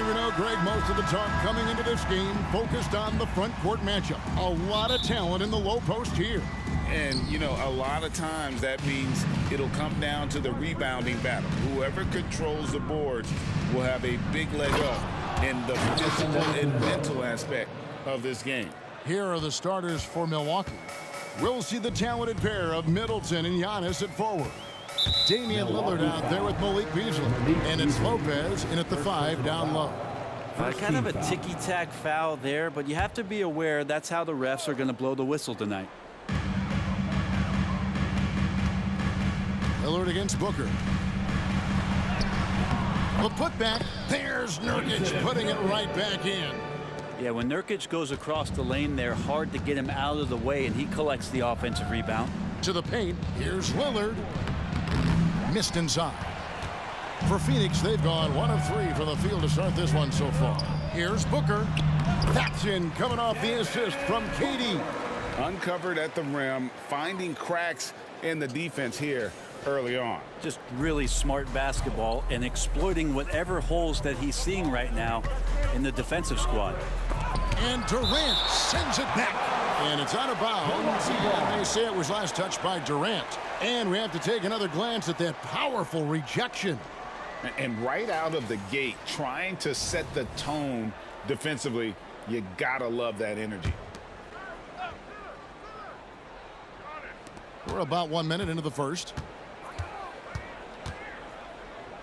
And we know, Greg, most of the talk coming into this game focused on the front court matchup. A lot of talent in the low post here. And, you know, a lot of times that means it'll come down to the rebounding battle. Whoever controls the boards will have a big leg up in the physical and mental aspect of this game. Here are the starters for Milwaukee. We'll see the talented pair of Middleton and Giannis at forward. Damian Lillard out there with Malik Beasley. And it's Lopez in at the 5 down low. Kind of a ticky-tack foul there, but you have to be aware that's how the refs are going to blow the whistle tonight. Lillard against Booker. The putback. There's Nurkic putting it right back in. Yeah, when Nurkic goes across the lane there, hard to get him out of the way, and he collects the offensive rebound. To the paint. Here's Lillard. Missed inside. For Phoenix, they've gone 1 of 3 from the field to start this one so far. Here's Booker. That's in, coming off the assist from KD. Uncovered at the rim, finding cracks in the defense here early on. Just really smart basketball and exploiting whatever holes that he's seeing right now in the defensive squad. And Durant sends it back. And it's out of bounds. And they say it was last touched by Durant. And we have to take another glance at that powerful rejection. And right out of the gate, trying to set the tone defensively, you gotta love that energy. We're about 1 minute into the first.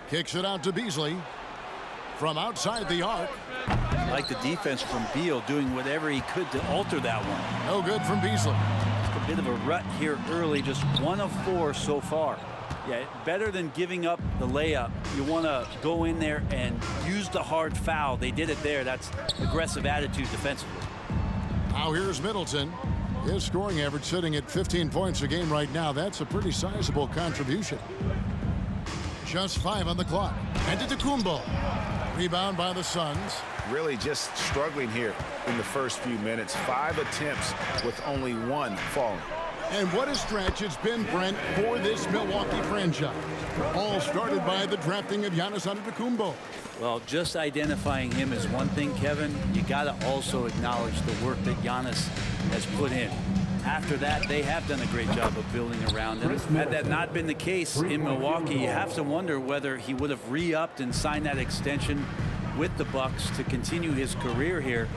Kicks it out to Beasley from outside the arc. I like the defense from Beal doing whatever he could to alter that one. No good from Beasley. Just a bit of a rut here early, just 1 of 4 so far. Yeah, better than giving up the layup. You want to go in there and use the hard foul. They did it there. That's aggressive attitude defensively. Now here's Middleton. His scoring average sitting at 15 points a game right now. That's a pretty sizable contribution. Just 5 on the clock. Antetokounmpo. Rebound by the Suns. Really just struggling here in the first few minutes. 5 attempts with only 1 falling. And what a stretch it's been, Brent, for this Milwaukee franchise. All started by the drafting of Giannis Antetokounmpo. Well, just identifying him is one thing, Kevin. You got to also acknowledge the work that Giannis has put in. After that, they have done a great job of building around him. Had that not been the case in Milwaukee, you have to wonder whether he would have re-upped and signed that extension with the Bucks to continue his career here.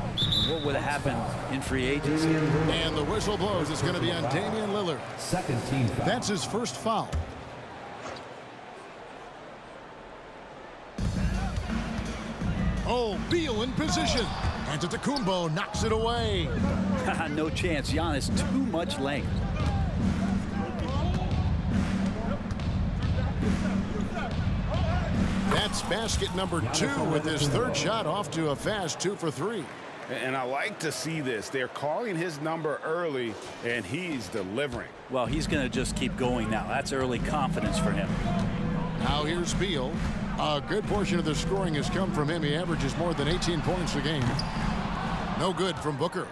What would have happened in free agency? And the whistle blows. It's going to be on Damian Lillard. Second team foul. That's his first foul. Oh, Beal in position. Antetokounmpo knocks it away. No chance. Giannis, too much length. That's basket number 2 with his third shot off to a fast 2 for 3. And I like to see this. They're calling his number early, and he's delivering. Well, he's going to just keep going now. That's early confidence for him. Now here's Beal. A good portion of the scoring has come from him. He averages more than 18 points a game. No good from Booker.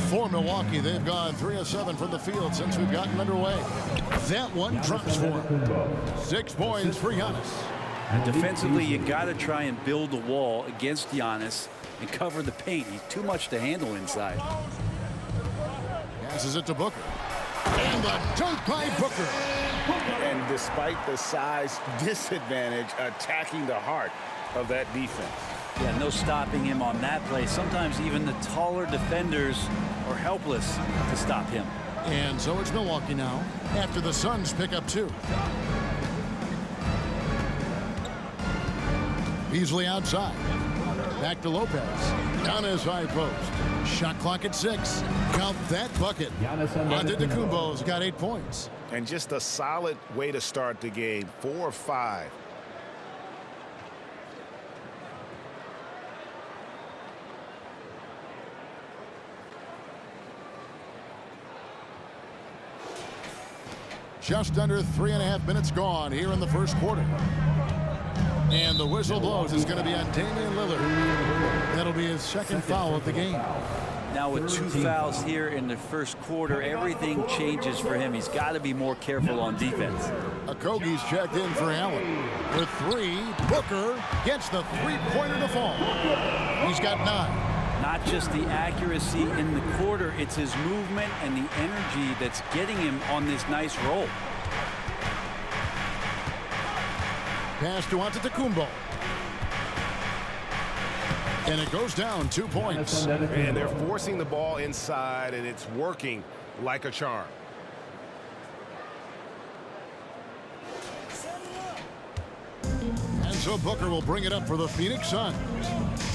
For Milwaukee, they've gone 3 of 7 from the field since we've gotten underway. That one drops for him. 6 points for Giannis. And defensively, you got to try and build a wall against Giannis and cover the paint. He's too much to handle inside. Passes it to Booker. And the dunk by Booker. And despite the size disadvantage, attacking the heart of that defense. Yeah, no stopping him on that play. Sometimes even the taller defenders are helpless to stop him. And so it's Milwaukee now after the Suns pick up 2. Beasley outside. Back to Lopez. Down his high post. Shot clock at 6. Count that bucket. Antetokounmpo's got 8 points. And just a solid way to start the game. 4 of 5. Just under 3.5 minutes gone here in the first quarter. And the whistle blows. It's going to be on Damian Lillard. That'll be his second foul of the game. Now with 2 fouls here in the first quarter, everything changes for him. He's got to be more careful on defense. Okogie's checked in for Allen. With 3, Booker gets the three-pointer to fall. He's got 9. Not just the accuracy in the quarter, it's his movement and the energy that's getting him on this nice roll. Pass to Antetokounmpo. And it goes down 2 points. And they're forcing the ball inside, and it's working like a charm. And so Booker will bring it up for the Phoenix Suns.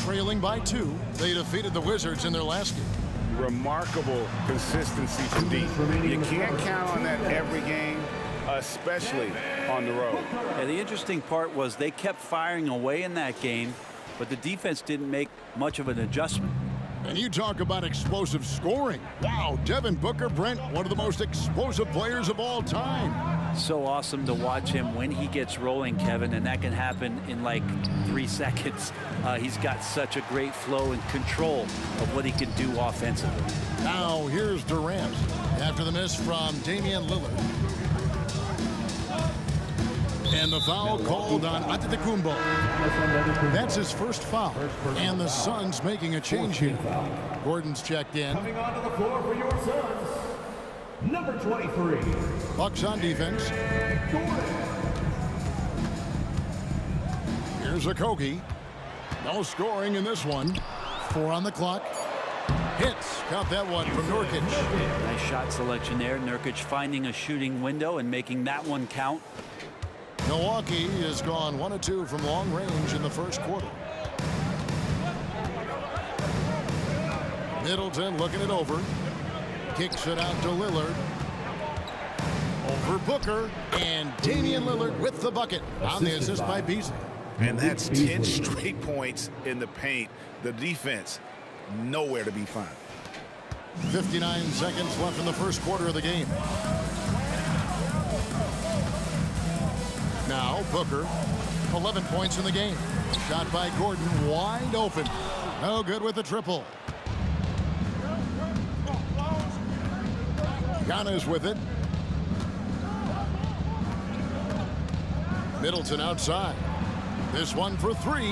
Trailing by 2, they defeated the Wizards in their last game. Remarkable consistency from deep. You can't count on that every game, especially on the road. And the interesting part was they kept firing away in that game, but the defense didn't make much of an adjustment. And you talk about explosive scoring. Wow, Devin Booker, Brent, one of the most explosive players of all time. So awesome to watch him when he gets rolling, Kevin, and that can happen in like 3 seconds. He's got such a great flow and control of what he can do offensively. Now here's Durant after the miss from Damian Lillard. And the foul called on Antetokounmpo. That's his first foul. And the Suns making a change here. Gordon's checked in. Coming onto the floor for your Suns, number 23. Bucks on defense. Here's Okogie. No scoring in this one. 4 on the clock. Hits. Got that one from Nurkic. Nice shot selection there. Nurkic finding a shooting window and making that one count. Milwaukee has gone 1 of 2 from long range in the first quarter. Middleton looking it over. Kicks it out to Lillard. Over Booker. And Damian Lillard with the bucket on the assist by Beasley. And that's 10 straight points in the paint. The defense, nowhere to be found. 59 seconds left in the first quarter of the game. Now Booker, 11 points in the game. Shot by Gordon, wide open. No good with the triple. Giannis with it. Middleton outside. This one for 3.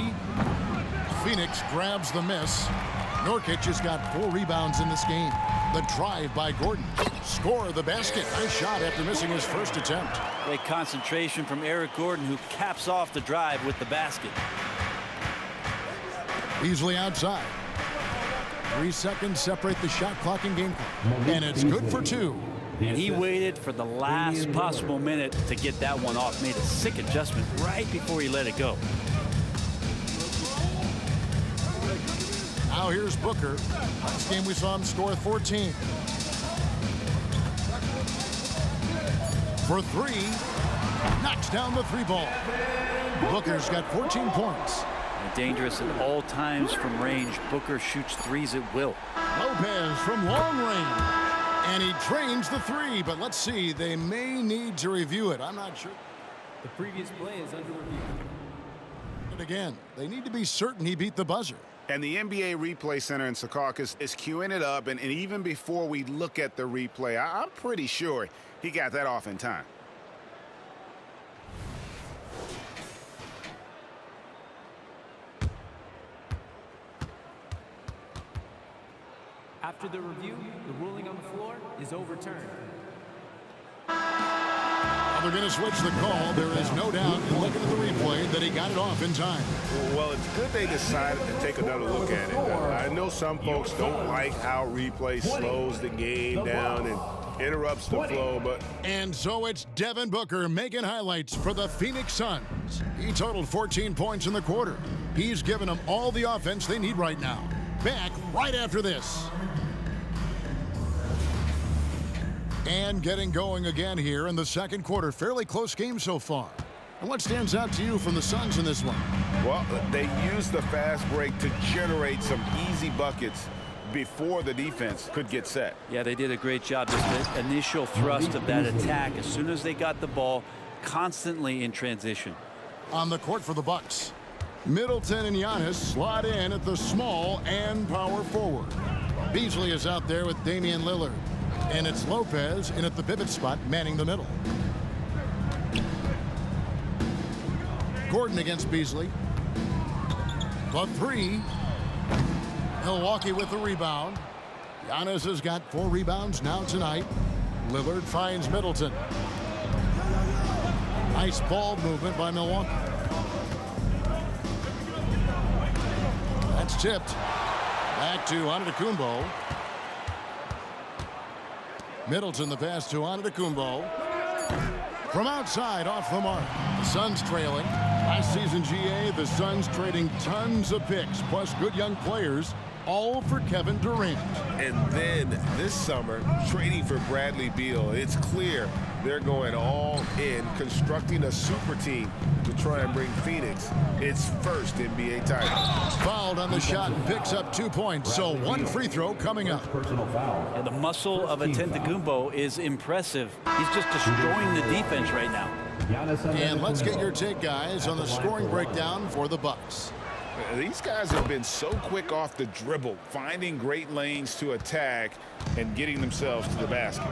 Phoenix grabs the miss. Nurkic has got 4 rebounds in this game. The drive by Gordon. Score the basket. Nice shot after missing his first attempt. Great concentration from Eric Gordon, who caps off the drive with the basket. Beasley outside. 3 seconds separate the shot clock and game clock. And it's good for 2. And he waited for the last possible minute to get that one off. Made a sick adjustment right before he let it go. Now here's Booker. Last game we saw him score 14. For 3. Knocks down the 3 ball. Booker's got 14 points. And dangerous at all times from range. Booker shoots 3s at will. Lopez from long range. And he trains the 3, but let's see. They may need to review it. I'm not sure. The previous play is under review. And again, they need to be certain he beat the buzzer. And the NBA Replay Center in Secaucus is queuing it up, and even before we look at the replay, I'm pretty sure he got that off in time. After the review, the ruling on the floor is overturned. They're going to switch the call. There is no doubt in looking at the replay that he got it off in time. Well, it's good they decided to take another look at it. I know some folks don't like how replay slows the game down and interrupts the flow, but... And so it's Devin Booker making highlights for the Phoenix Suns. He totaled 14 points in the quarter. He's given them all the offense they need right now. Back right after this. And getting going again here in the second quarter. Fairly close game so far. And what stands out to you from the Suns in this one? Well, they used the fast break to generate some easy buckets before the defense could get set. Yeah, they did a great job. Just the initial thrust of that attack, as soon as they got the ball, constantly in transition. On the court for the Bucks, Middleton and Giannis slot in at the small and power forward. Beasley is out there with Damian Lillard. And it's Lopez in at the pivot spot, manning the middle. Gordon against Beasley. The three. Milwaukee with the rebound. Giannis has got 4 rebounds now tonight. Lillard finds Middleton. Nice ball movement by Milwaukee. That's tipped. Back to Antetokounmpo. Middleton the pass to Antetokounmpo. From outside, off the mark. The Suns trailing. Last season, GA, the Suns trading tons of picks, plus good young players, all for Kevin Durant. And then this summer, trading for Bradley Beal. It's clear they're going all in, constructing a super team to try and bring Phoenix its first NBA title. Fouled on the shot and picks up 2 points, so 1 free throw coming up. Personal foul. And the muscle of Antetokounmpo is impressive. He's just destroying the defense right now. And let's get your take, guys, on the scoring breakdown for the Bucks. These guys have been so quick off the dribble, finding great lanes to attack and getting themselves to the basket.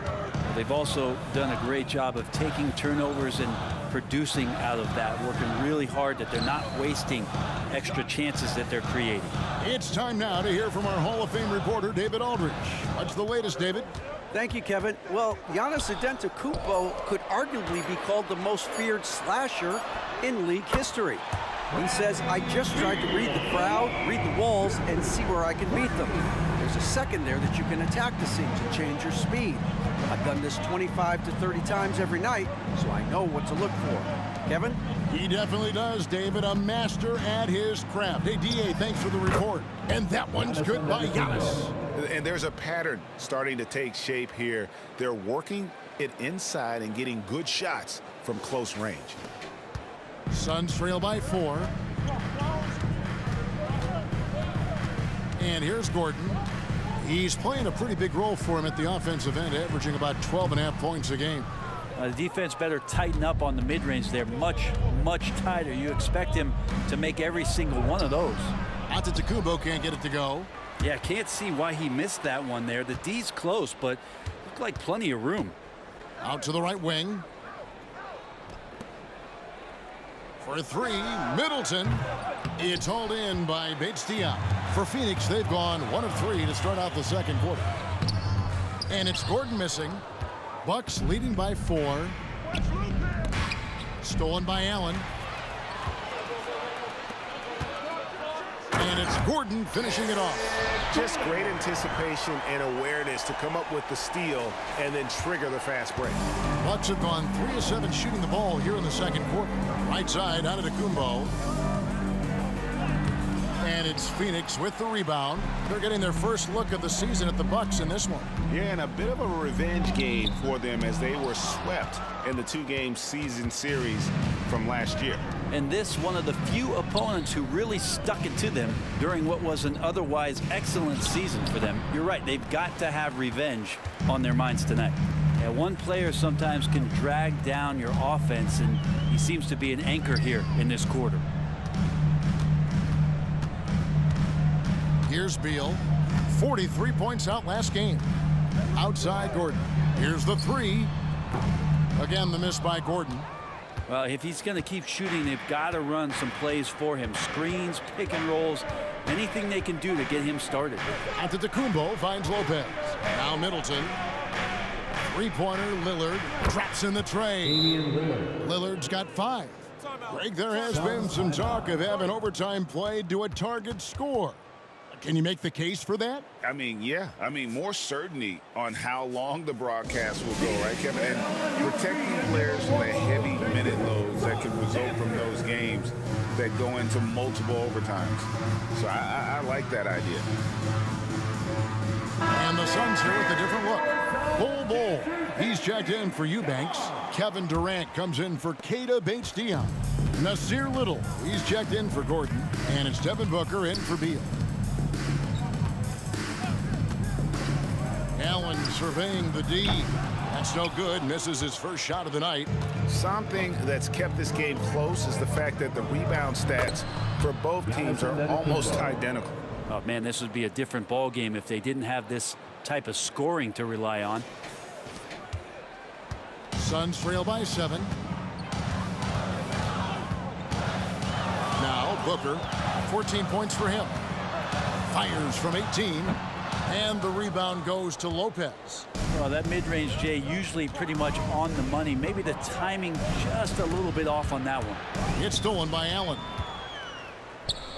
They've also done a great job of taking turnovers and producing out of that, working really hard that they're not wasting extra chances that they're creating. It's time now to hear from our Hall of Fame reporter, David Aldridge. What's the latest, David? Thank you, Kevin. Well, Giannis Antetokounmpo could arguably be called the most feared slasher in league history. He says, I just tried to read the crowd, read the walls, and see where I can beat them. There's a second there that you can attack the seams and change your speed. I've done this 25 to 30 times every night, so I know what to look for. Kevin? He definitely does, David. A master at his craft. Hey, DA, thanks for the report. And that one's good by Giannis. And there's a pattern starting to take shape here. They're working it inside and getting good shots from close range. Suns trail by 4. And here's Gordon. He's playing a pretty big role for him at the offensive end, averaging about 12.5 points a game. The defense better tighten up on the mid-range. They're much, much tighter. You expect him to make every single one of those. Antetokounmpo can't get it to go. Yeah, can't see why he missed that one there. The D's close, but looked like plenty of room. Out to the right wing. For 3, Middleton. It's hauled in by Bates-Diop. For Phoenix, they've gone 1 of 3 to start out the second quarter. And it's Gordon missing. Bucks leading by 4. Stolen by Allen. And it's Gordon finishing it off. Just great anticipation and awareness to come up with the steal and then trigger the fast break. Bucks have gone 3 of 7 shooting the ball here in the second quarter. Right side, Antetokounmpo. And it's Phoenix with the rebound. They're getting their first look of the season at the Bucks in this one. Yeah, and a bit of a revenge game for them as they were swept in the 2-game season series from last year. And this one of the few opponents who really stuck it to them during what was an otherwise excellent season for them. You're right, they've got to have revenge on their minds tonight. Yeah, one player sometimes can drag down your offense, and he seems to be an anchor here in this quarter. Here's Beal. 43 points out last game. Outside Gordon. Here's the 3. Again, the miss by Gordon. Well, if he's going to keep shooting, they've got to run some plays for him. Screens, pick and rolls, anything they can do to get him started. Antetokounmpo finds Lopez. Now Middleton. 3-pointer, Lillard traps in the tray. Lillard's got 5. Greg, there has been some talk of having overtime played to a target score. Can you make the case for that? I mean, yeah. I mean, more certainty on how long the broadcast will go, right, Kevin? And protecting players from the heavy minute loads that can result from those games that go into multiple overtimes. So I like that idea. And the Suns here with a different look. Bull. He's checked in for Eubanks. Kevin Durant comes in for Keita Bates-Diop. Nasir Little, he's checked in for Gordon. And it's Devin Booker in for Beal. Allen surveying the D. That's no good. Misses his first shot of the night. Something that's kept this game close is the fact that the rebound stats for both teams are almost identical. Oh, man, this would be a different ball game if they didn't have this type of scoring to rely on. Suns trail by 7. Now Booker, 14 points for him. Fires from 18, and the rebound goes to Lopez. Well, that mid-range, Jay, usually pretty much on the money. Maybe the timing just a little bit off on that one. It's stolen by Allen.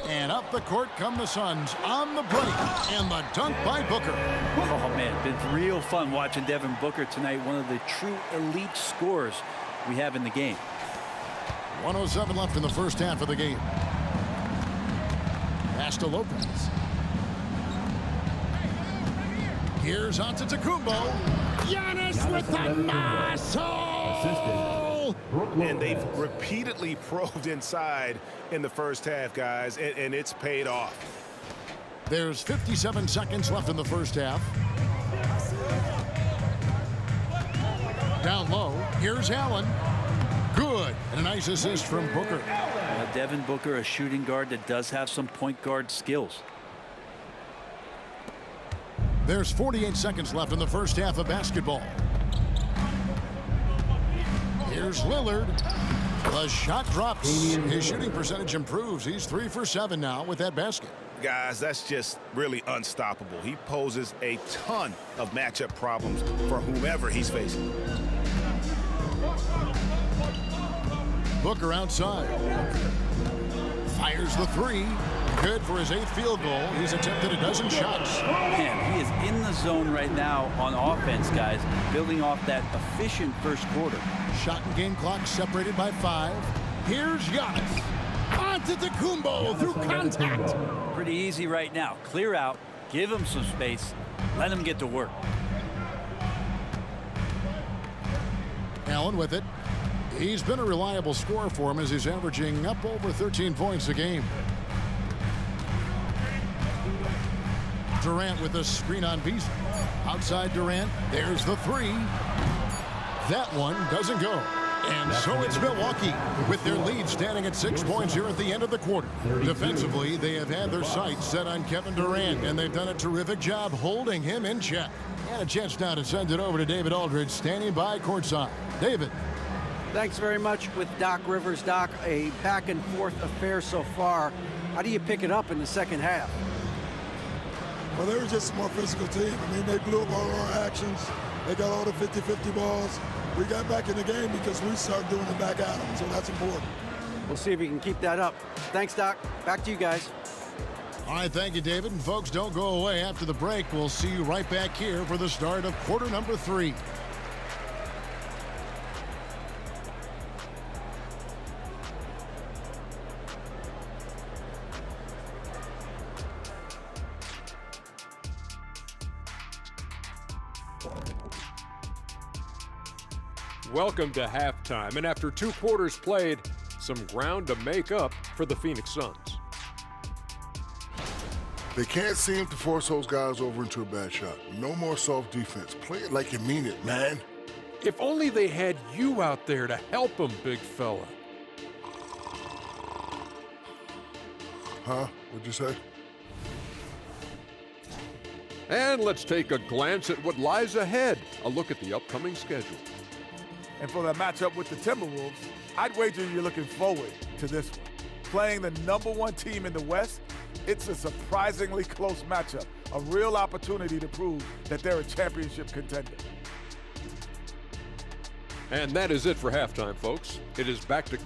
And up the court come the Suns on the break, and the dunk by Booker. Oh, man, it's been real fun watching Devin Booker tonight. One of the true elite scorers we have in the game. 1:07 left in the first half of the game. Pass to Lopez. Here's Antetokounmpo. Giannis with the muscle! And they've repeatedly probed inside in the first half, guys, and it's paid off. There's 57 seconds left in the first half. Down low, here's Allen. Good, and a nice assist from Booker. Devin Booker, a shooting guard that does have some point guard skills. There's 48 seconds left in the first half of basketball. Here's Lillard. The shot drops. His shooting percentage improves. He's 3 for 7 now with that basket. Guys, that's just really unstoppable. He poses a ton of matchup problems for whomever he's facing. Booker outside. Fires the 3. Good for his 8th field goal. He's attempted a dozen shots. Man, he is in the zone right now on offense, guys, building off that efficient first quarter. Shot and game clock separated by 5. Here's Giannis. Antetokounmpo through contact. Pretty easy right now. Clear out, give him some space, let him get to work. Allen with it. He's been a reliable scorer for him as he's averaging up over 13 points a game. Durant with a screen on Beasley. Outside Durant, there's the 3. That one doesn't go. And so it's Milwaukee with their lead standing at 6 points here at the end of the quarter. Defensively, they have had their sights set on Kevin Durant, and they've done a terrific job holding him in check. And a chance now to send it over to David Aldridge, standing by courtside. David. Thanks very much with Doc Rivers. Doc, a back-and-forth affair so far. How do you pick it up in the second half? Well, they were just a more physical team. I mean, they blew up all our actions. They got all the 50-50 balls. We got back in the game because we started doing it back at them, so that's important. We'll see if we can keep that up. Thanks, Doc. Back to you guys. All right, thank you, David. And folks, don't go away after the break. We'll see you right back here for the start of quarter number 3. Welcome to halftime, and after 2 quarters played, some ground to make up for the Phoenix Suns. They can't seem to force those guys over into a bad shot. No more soft defense. Play it like you mean it, man. If only they had you out there to help them, big fella. Huh? What'd you say? And let's take a glance at what lies ahead. A look at the upcoming schedule. And for the matchup with the Timberwolves, I'd wager you're looking forward to this one. Playing the #1 team in the West, it's a surprisingly close matchup. A real opportunity to prove that they're a championship contender. And that is it for halftime, folks. It is back to...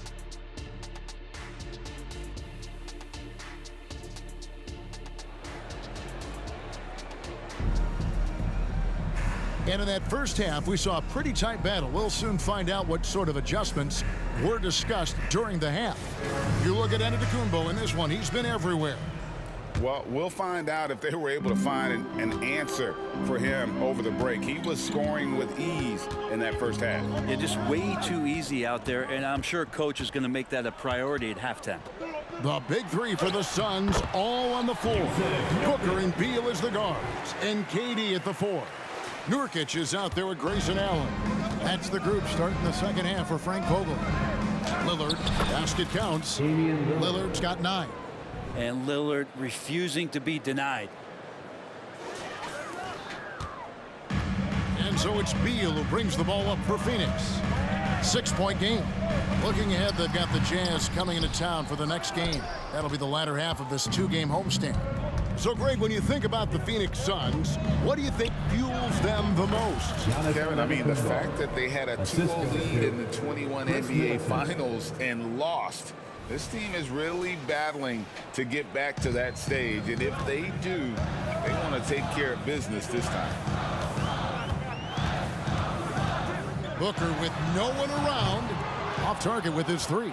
And in that first half, we saw a pretty tight battle. We'll soon find out what sort of adjustments were discussed during the half. You look at Antetokounmpo in this one. He's been everywhere. Well, we'll find out if they were able to find an answer for him over the break. He was scoring with ease in that first half. Yeah, just way too easy out there, and I'm sure Coach is going to make that a priority at halftime. The big 3 for the Suns, all on the floor. Booker and Beal as the guards, and KD at the 4. Nurkic is out there with Grayson Allen. That's the group starting the second half for Frank Vogel. Lillard, basket counts. Lillard's got 9. and Lillard refusing to be denied. And so it's Beal who brings the ball up for Phoenix. 6-point game. Looking ahead, they've got the Jazz coming into town for the next game. That'll be the latter half of this 2-game homestand. So, Greg, when you think about the Phoenix Suns, what do you think fuels them the most? Kevin, I mean, the fact that they had a 2-0 lead in the 21 NBA Finals and lost. This team is really battling to get back to that stage. And if they do, they want to take care of business this time. Booker with no one around. Off target with his 3.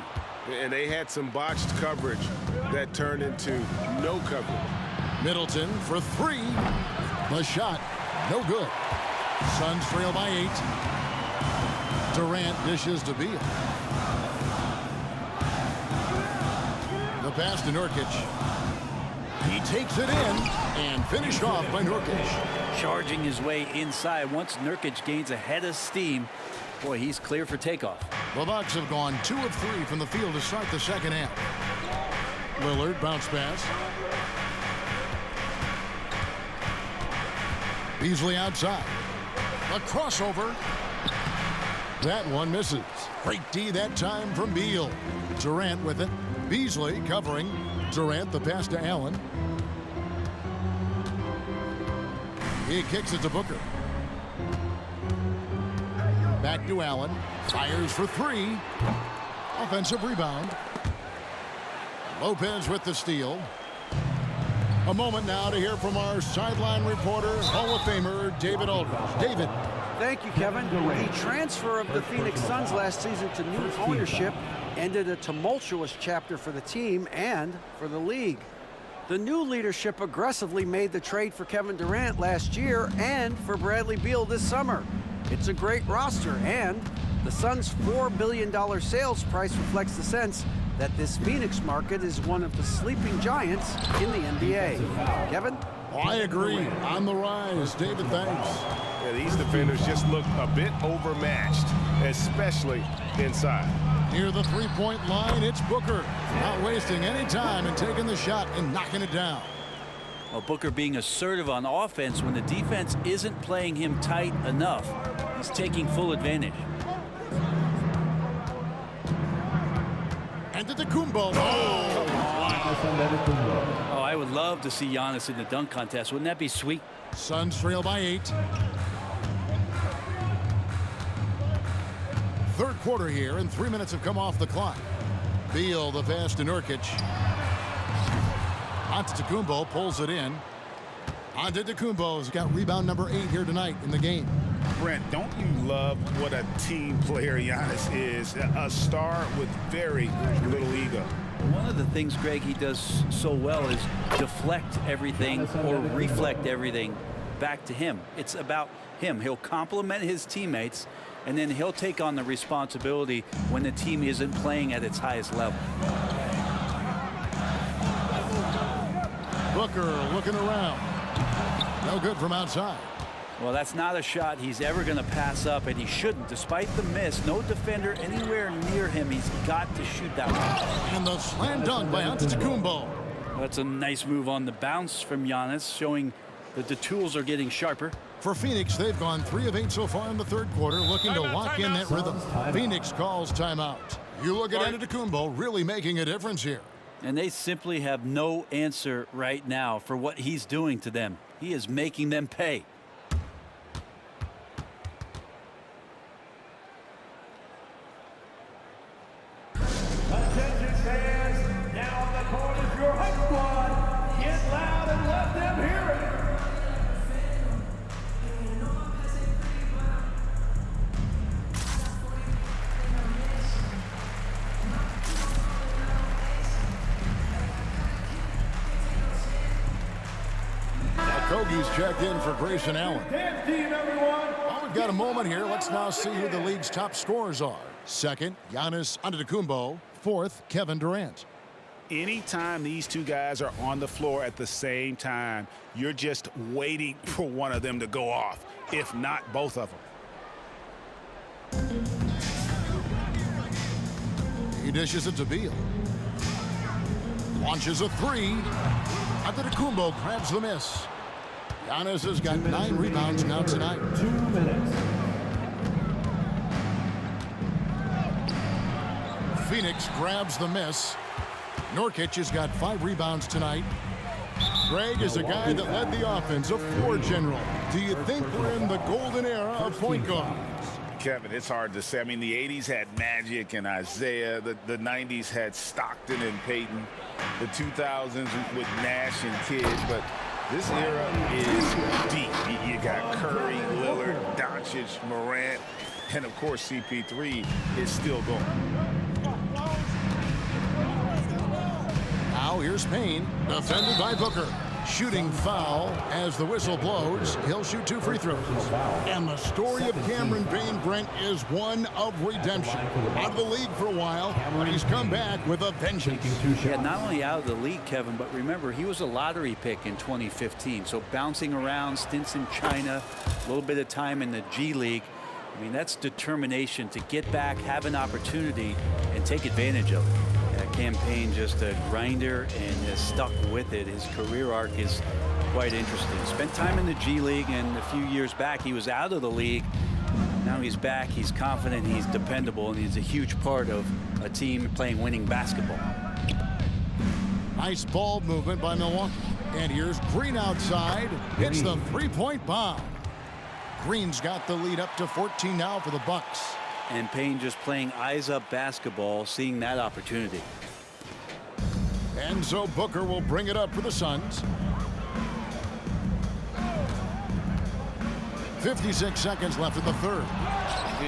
And they had some botched coverage that turned into no coverage. Middleton for 3. The shot, no good. Suns trail by 8. Durant dishes to Beal. The pass to Nurkic. He takes it in and finished off by Nurkic. Charging his way inside. Once Nurkic gains a head of steam, boy, he's clear for takeoff. The Bucks have gone 2 of 3 from the field to start the second half. Lillard bounce pass. Beasley outside. A crossover. That one misses. Great D that time from Beal. Durant with it. Beasley covering. Durant the pass to Allen. He kicks it to Booker. Back to Allen. Fires for 3. Offensive rebound. Lopez with the steal. A moment now to hear from our sideline reporter, Hall of Famer David Aldridge. David. Thank you, Kevin. The transfer of the Phoenix Suns last season to new ownership ended a tumultuous chapter for the team and for the league. The new leadership aggressively made the trade for Kevin Durant last year and for Bradley Beal this summer. It's a great roster, and the Suns' $4 billion sales price reflects the sense that this Phoenix market is one of the sleeping giants in the NBA. Kevin? Oh, I agree. On the rise. David, thanks. Yeah, these defenders just look a bit overmatched, especially inside. Near the three-point line, it's Booker. Not wasting any time and taking the shot and knocking it down. Well, Booker being assertive on offense when the defense isn't playing him tight enough. He's taking full advantage. Antetokounmpo. Oh, I would love to see Giannis in the dunk contest. Wouldn't that be sweet? Suns trail by 8. Third quarter here, and 3 minutes have come off the clock. Beal the pass to Nurkic. Antetokounmpo pulls it in. Antetokounmpo's got rebound number 8 here tonight in the game. Brent, don't you love what a team player Giannis is? A star with very little ego. One of the things, Greg, he does so well is deflect everything or reflect everything back to him. It's about him. He'll compliment his teammates, and then he'll take on the responsibility when the team isn't playing at its highest level. Booker looking around. No good from outside. Well, that's not a shot he's ever going to pass up, and he shouldn't. Despite the miss, no defender anywhere near him. He's got to shoot that one. And the slam dunk by Antetokounmpo. That's a nice move on the bounce from Giannis, showing that the tools are getting sharper. For Phoenix, they've gone 3 of 8 so far in the third quarter, looking to lock in that rhythm. Phoenix calls timeout. You look at Antetokounmpo really making a difference here. And they simply have no answer right now for what he's doing to them. He is making them pay. Attention fans, now on the court is your home squad. Get loud and let them hear it. Kogi's checked in for Grayson Allen. Dance team, everyone. Well, we've got a moment here. Let's now see who the league's top scorers are. Second, Giannis Antetokounmpo. Fourth, Kevin Durant. Anytime these two guys are on the floor at the same time, you're just waiting for one of them to go off, if not both of them. He dishes it to Beal. Launches a three. Antetokounmpo grabs the miss. Giannis has got 9 rebounds now tonight. 2 minutes. Phoenix grabs the miss. Nurkic has got 5 rebounds tonight. Greg is a guy that led the offense, a floor general. Do you think we're in the golden era of point guards? Kevin, it's hard to say. I mean, the 80s had Magic and Isaiah. The 90s had Stockton and Peyton. The 2000s with Nash and Kidd. But this era is deep. You got Curry, Lillard, Doncic, Morant, and of course CP3 is still going. Now here's Payne, defended by Booker. Shooting foul as the whistle blows. He'll shoot 2 free throws. And the story of Cameron Payne, Brent, is one of redemption. Out of the league for a while, but he's come back with a vengeance. Yeah, not only out of the league, Kevin, but remember, he was a lottery pick in 2015. So bouncing around, stints in China, a little bit of time in the G League. I mean, that's determination to get back, have an opportunity, and take advantage of it. Campaign just a grinder and has stuck with it. His career arc is quite interesting. Spent time in the G League, and a few years back he was out of the league. Now he's back, he's confident, he's dependable, and he's a huge part of a team playing winning basketball. Nice ball movement by Milwaukee. And here's Green outside. Hits the three-point bomb. Green's got the lead up to 14 now for the Bucks. And Payne just playing eyes-up basketball, seeing that opportunity. And so Booker will bring it up for the Suns. 56 seconds left in the third.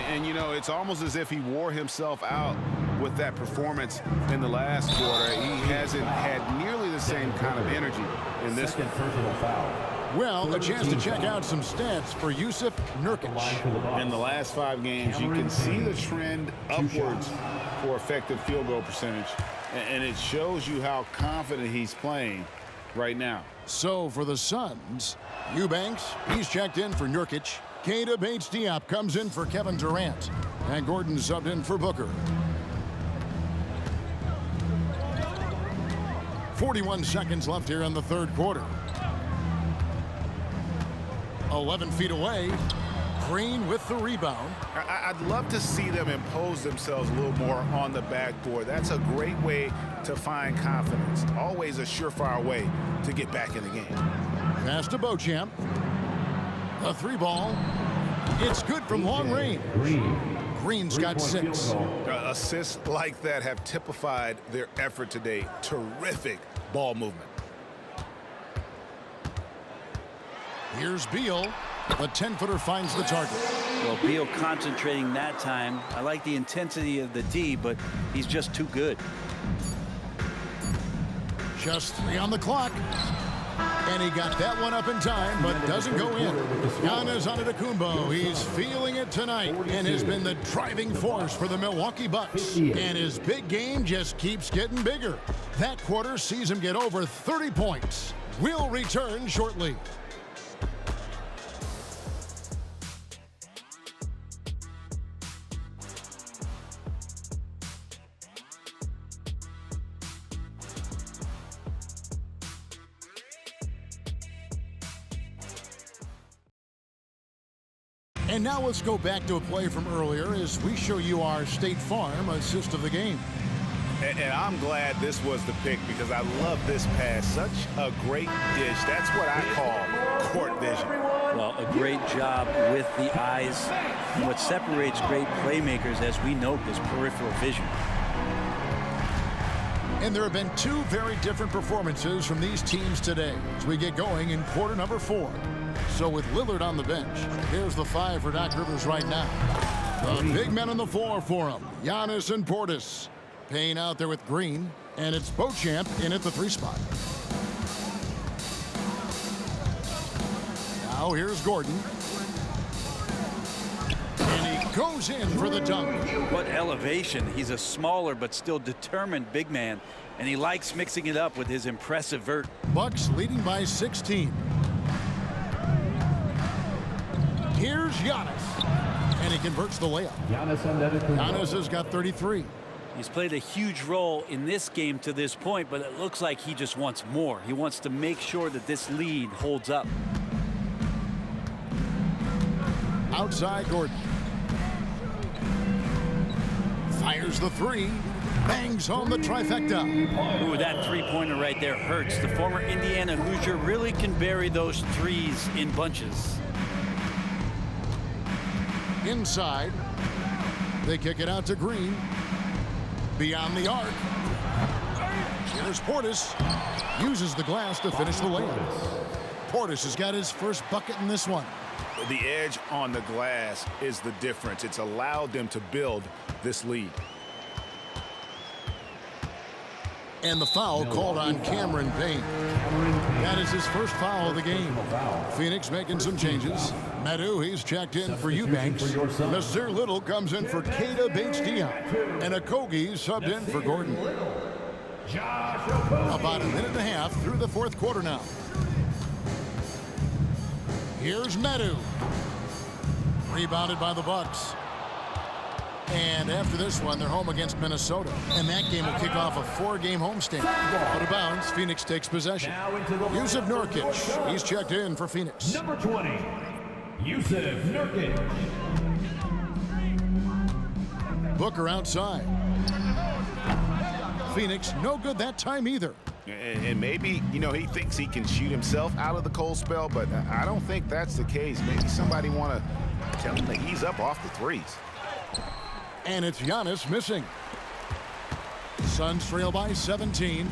And, you know, it's almost as if he wore himself out with that performance in the last quarter. He hasn't had nearly the same kind of energy in this one. Personal foul. Well, a chance to check out some stats for Jusuf Nurkic. In the last 5 games, you can see the trend upwards for effective field goal percentage. And it shows you how confident he's playing right now. So for the Suns, Eubanks, he's checked in for Nurkic. Keita Bates-Diop comes in for Kevin Durant. And Gordon subbed in for Booker. 41 seconds left here in the third quarter. 11 feet away. Green with the rebound. I'd love to see them impose themselves a little more on the backboard. That's a great way to find confidence. Always a surefire way to get back in the game. Pass to Beauchamp. A 3-ball. It's good from long range. Green's got 6. Assists like that have typified their effort today. Terrific ball movement. Here's Beal. The 10-footer finds the target. Well, Beal concentrating that time. I like the intensity of the D, but he's just too good. Just 3 on the clock. And he got that one up in time, but doesn't go in. Giannis Antetokounmpo, he's feeling it tonight and has been the driving force for the Milwaukee Bucks. And his big game just keeps getting bigger. That quarter sees him get over 30 points. We'll return shortly. And now let's go back to a play from earlier as we show you our State Farm assist of the game. And I'm glad this was the pick because I love this pass. Such a great dish. That's what I call court vision. Well, a great job with the eyes. And what separates great playmakers, as we know, is peripheral vision. And there have been 2 very different performances from these teams today as we get going in quarter number 4. So with Lillard on the bench, here's the 5 for Doc Rivers right now. The big men on the floor for him, Giannis and Portis. Payne out there with Green, and it's Beauchamp in at the 3 spot. Now here's Gordon. And he goes in for the dunk. What elevation. He's a smaller but still determined big man, and he likes mixing it up with his impressive vert. Bucks leading by 16. Here's Giannis, and he converts the layup. Giannis has got 33. He's played a huge role in this game to this point, but it looks like he just wants more. He wants to make sure that this lead holds up. Outside Gordon. Fires the three. Bangs home the trifecta. Ooh, that three-pointer right there hurts. The former Indiana Hoosier really can bury those threes in bunches. Inside. They kick it out to Green. Beyond the arc. Here's Portis. Uses the glass to finish the layup. Portis has got his first bucket in this one. The edge on the glass is the difference. It's allowed them to build this lead. And the foul called on Cameron Payne. That is his first foul of the game. Phoenix making some changes. Medu, he's checked in for Eubanks. Nasir Little comes in for Keita Bates-Diop. And Okogie subbed in for Gordon. About a minute and a half through the fourth quarter now. Here's Medu. Rebounded by the Bucks. And after this one, they're home against Minnesota. And that game will kick off a 4-game homestand. Out of bounds, Phoenix takes possession. Yusuf Nurkic, he's checked in for Phoenix. Number 20, Yusuf Nurkic. Booker outside. Phoenix, no good that time either. And maybe, you know, he thinks he can shoot himself out of the cold spell, but I don't think that's the case. Maybe somebody want to tell him to ease up off the threes. And it's Giannis missing. Suns trail by 17.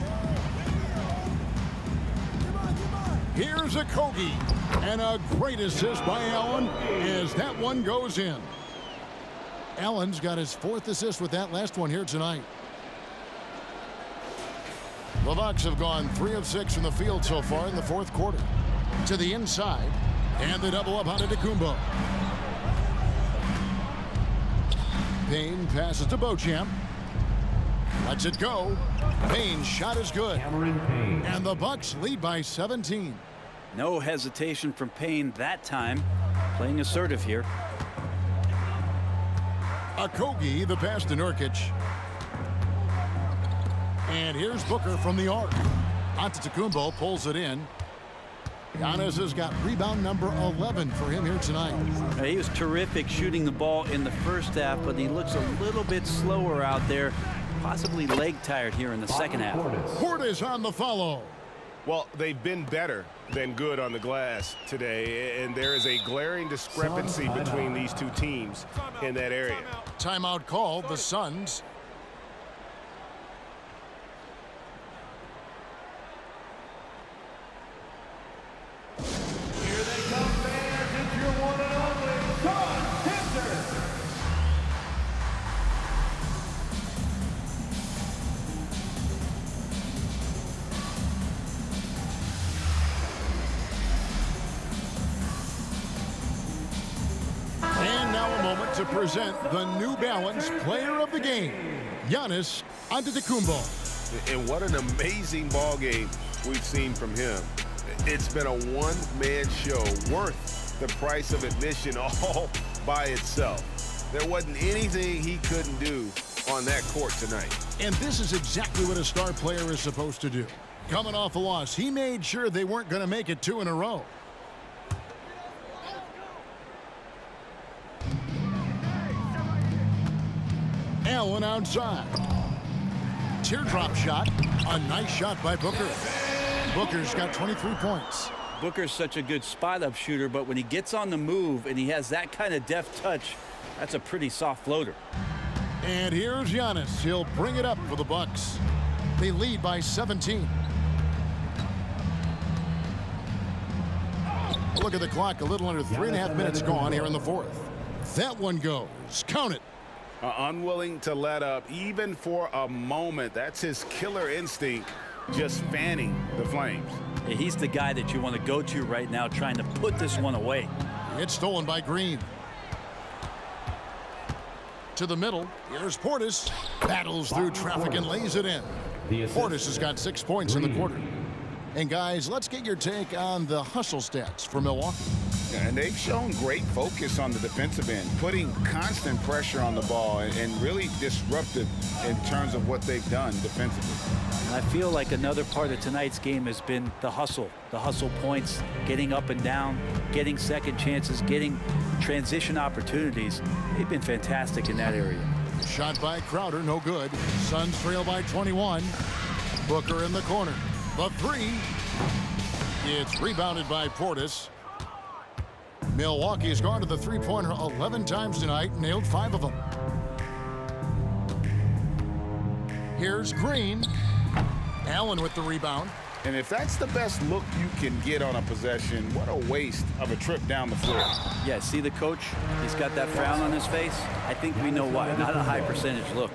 Here's Okogie. And a great assist by Allen as that one goes in. Allen's got his 4th assist with that last one here tonight. The Bucks have gone 3 of 6 from the field so far in the fourth quarter. To the inside. And the double up on Antetokounmpo. Payne passes to Beauchamp. Lets it go. Payne's shot is good. And the Bucks lead by 17. No hesitation from Payne that time. Playing assertive here. Okogie, the pass to Nurkic. And here's Booker from the arc. Antetokounmpo pulls it in. Giannis has got rebound number 11 for him here tonight. He was terrific shooting the ball in the first half, but he looks a little bit slower out there, possibly leg tired here in the second half. Portis on the follow. Well, they've been better than good on the glass today, and there is a glaring discrepancy between these two teams in that area. Timeout called, the Suns. Here they come, fans. It's your one and only Sun Pistons. And now a moment to present the New Balance Player of the Game, Giannis Antetokounmpo. And what an amazing ball game we've seen from him. It's been a one-man show worth the price of admission all by itself. There wasn't anything he couldn't do on that court tonight. And this is exactly what a star player is supposed to do. Coming off a loss, he made sure they weren't going to make it 2 in a row. Allen outside. Teardrop shot. A nice shot by Booker. Booker's got 23 points. Booker's such a good spot-up shooter, but when he gets on the move and he has that kind of deft touch, that's a pretty soft floater. And here's Giannis. He'll bring it up for the Bucks. They lead by 17. Look at the clock. A little under 3.5 minutes gone here in the fourth. That one goes. Count it. Unwilling to let up even for a moment. That's his killer instinct, just fanning the flames. Yeah, he's the guy that you want to go to right now, trying to put this one away. It's stolen by Green. To the middle. Here's Portis. Battles through traffic and lays it in. Portis has got 6 points in the quarter. And guys, let's get your take on the hustle stats for Milwaukee. Yeah, and they've shown great focus on the defensive end, putting constant pressure on the ball and really disruptive in terms of what they've done defensively. And I feel like another part of tonight's game has been the hustle points, getting up and down, getting second chances, getting transition opportunities. They've been fantastic in that area. Shot by Crowder, no good. Suns trail by 21. Booker in the corner. The three. It's rebounded by Portis. Milwaukee's gone to the three-pointer 11 times tonight, nailed 5 of them. Here's Green. Allen with the rebound. And if that's the best look you can get on a possession, what a waste of a trip down the floor. Yeah, see the coach? He's got that frown on his face. I think we know why. Not a high percentage look.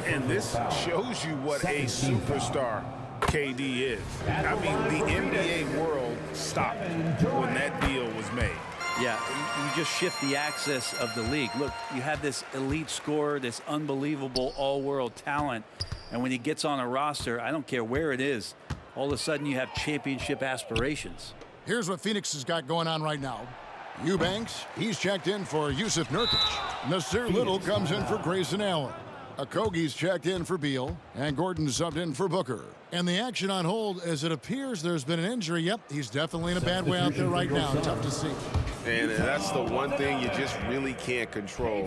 And this shows you what a superstar KD is. I mean, the NBA world stopped when that deal was made. Yeah, you just shift the axis of the league. Look, you have this elite scorer, this unbelievable all-world talent, and when he gets on a roster, I don't care where it is, all of a sudden you have championship aspirations. Here's what Phoenix has got going on right now. Eubanks, he's checked in for Yusuf Nurkic. Nasir Little comes in for Grayson Allen. Okogie's checked in for Beal, and Gordon subbed in for Booker. And the action on hold, as it appears there's been an injury. Yep, he's definitely in a bad way out there right now. Tough to see. And that's the one thing you just really can't control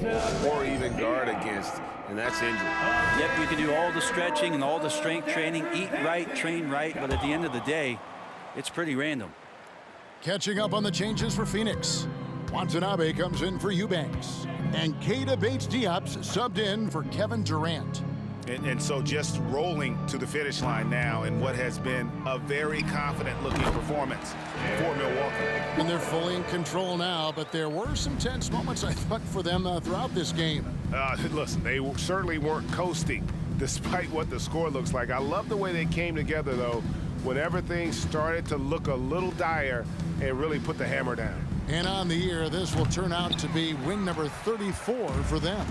or even guard against, and that's injury. Yep, you can do all the stretching and all the strength training, eat right, train right, but at the end of the day, it's pretty random. Catching up on the changes for Phoenix. Watanabe comes in for Eubanks. And Keita Bates-Diop's subbed in for Kevin Durant. And so just rolling to the finish line now in what has been a very confident-looking performance for Milwaukee. And they're fully in control now, but there were some tense moments, I thought, for them throughout this game. Listen, they certainly weren't coasting, despite what the score looks like. I love the way they came together, though, when everything started to look a little dire and really put the hammer down. And on the year, this will turn out to be win number 34 for them.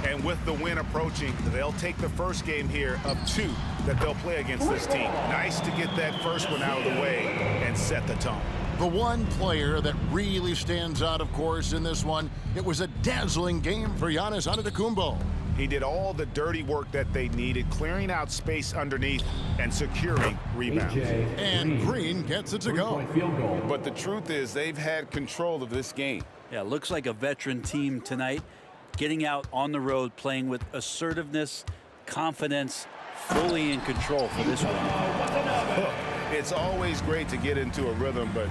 And with the win approaching, they'll take the first game here of 2 that they'll play against this team. Nice to get that first one out of the way and set the tone. The one player that really stands out, of course, in this one, it was a dazzling game for Giannis Antetokounmpo. He did all the dirty work that they needed, clearing out space underneath and securing rebounds. And Green gets it to go. But the truth is they've had control of this game. Yeah, looks like a veteran team tonight, getting out on the road, playing with assertiveness, confidence, fully in control for this one. It's always great to get into a rhythm, but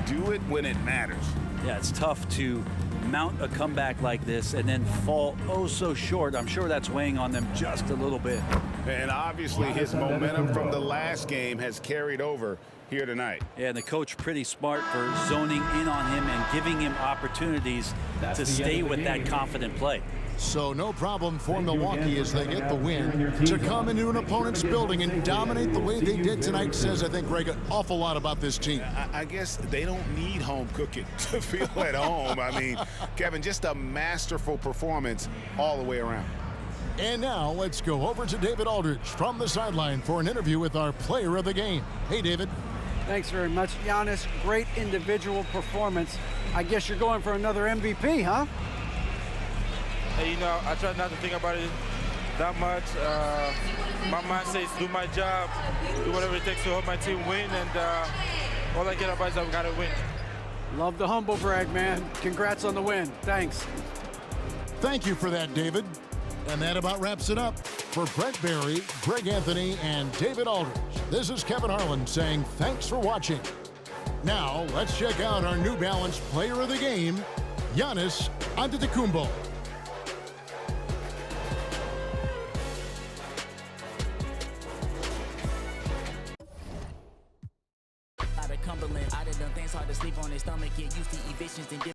do it when it matters. Yeah, it's tough to mount a comeback like this and then fall oh so short. I'm sure that's weighing on them just a little bit. And obviously his momentum from the last game has carried over here tonight. Yeah, and the coach pretty smart for zoning in on him and giving him opportunities to stay with that confident play. So no problem for Milwaukee as they get the win. To come into an opponent's building and dominate the way they did tonight says, I think, Greg, an awful lot about this team. I guess they don't need home cooking to feel at home. I mean, Kevin, just a masterful performance all the way around. And now let's go over to David Aldridge from the sideline for an interview with our player of the game. Hey, David. Thanks very much, Giannis. Great individual performance. I guess you're going for another MVP, huh? You know, I try not to think about it that much. My mind says do my job, do whatever it takes to help my team win, and all I care about is that we gotta win. Love the humble brag, man. Congrats on the win. Thanks. Thank you for that, David. And that about wraps it up. For Brent Barry, Greg Anthony, and David Aldridge, this is Kevin Harlan saying thanks for watching. Now, let's check out our New Balance player of the game, Giannis Antetokounmpo. Cumberland, I done things hard to sleep on their stomach, get used to evictions and